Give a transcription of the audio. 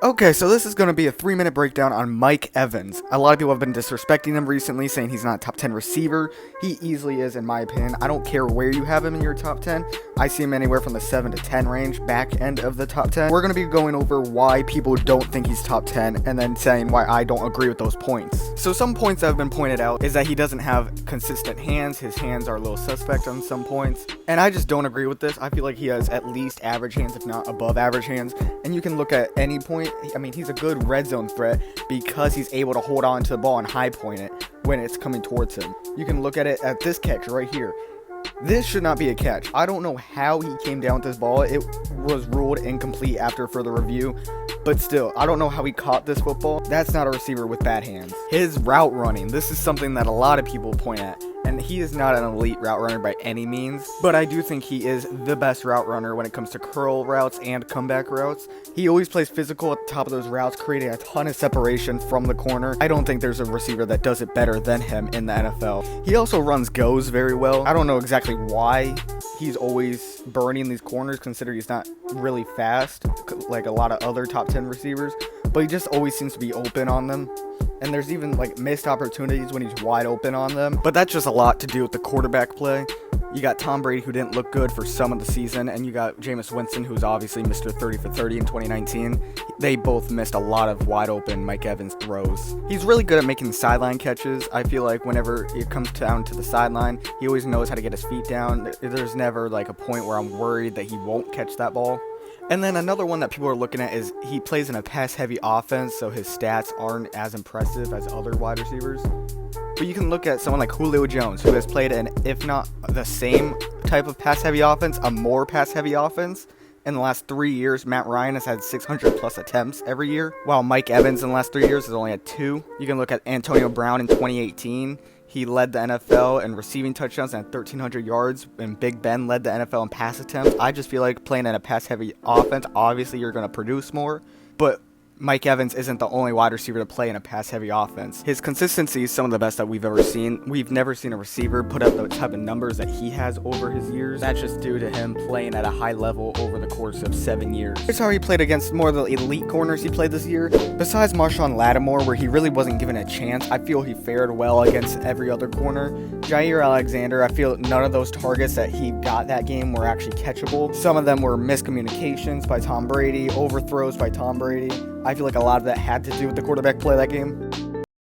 Okay, so this is going to be a 3-minute breakdown on Mike Evans. A lot of people have been disrespecting him recently, saying he's not a top 10 receiver. He easily is, in my opinion. I don't care where you have him in your top 10. I see him anywhere from the 7 to 10 range, back end of the top 10. We're going to be going over why people don't think he's top 10, and then saying why I don't agree with those points. So some points that have been pointed out is that he doesn't have consistent hands. His hands are a little suspect on some points, and I just don't agree with this. I feel like he has at least average hands, if not above average hands, and you can look at any point. I mean, he's a good red zone threat because he's able to hold on to the ball and high point it when it's coming towards him. You can look at it at this catch right here. This should not be a catch. I don't know how he came down with this ball. It was ruled incomplete after further review, but still, I don't know how he caught this football. That's not a receiver with bad hands. His route running, this is something that a lot of people point at, and he is not an elite route runner by any means, but I do think he is the best route runner when it comes to curl routes and comeback routes. He always plays physical at the top of those routes, creating a ton of separation from the corner. I don't think there's a receiver that does it better than him in the NFL. He also runs goes very well. I don't know exactly why he's always burning these corners, considering he's not really fast like a lot of other top 10 receivers, but he just always seems to be open on them. And there's even like missed opportunities when he's wide open on them. But that's just a lot to do with the quarterback play. You got Tom Brady, who didn't look good for some of the season, and you got Jameis Winston, who's obviously Mr. 30 for 30 in 2019. They both missed a lot of wide open Mike Evans throws. He's really good at making sideline catches. I feel like whenever it comes down to the sideline, he always knows how to get his feet down. There's never like a point where I'm worried that he won't catch that ball. And then another one that people are looking at is he plays in a pass-heavy offense, so his stats aren't as impressive as other wide receivers. But you can look at someone like Julio Jones, who has played in, if not the same type of pass-heavy offense, a more pass-heavy offense. In the last 3 years, Matt Ryan has had 600-plus attempts every year, while Mike Evans in the last 3 years has only had 2. You can look at Antonio Brown in 2018. He led the NFL in receiving touchdowns and 1,300 yards, and Big Ben led the NFL in pass attempts. I just feel like playing in a pass-heavy offense, obviously you're going to produce more, but Mike Evans isn't the only wide receiver to play in a pass-heavy offense. His consistency is some of the best that we've ever seen. We've never seen a receiver put up the type of numbers that he has over his years. That's just due to him playing at a high level over the course of 7 years. Here's how he played against more of the elite corners he played this year. Besides Marshawn Lattimore, where he really wasn't given a chance, I feel he fared well against every other corner. Jair Alexander, I feel none of those targets that he got that game were actually catchable. Some of them were miscommunications by Tom Brady, overthrows by Tom Brady. I feel like a lot of that had to do with the quarterback play that game.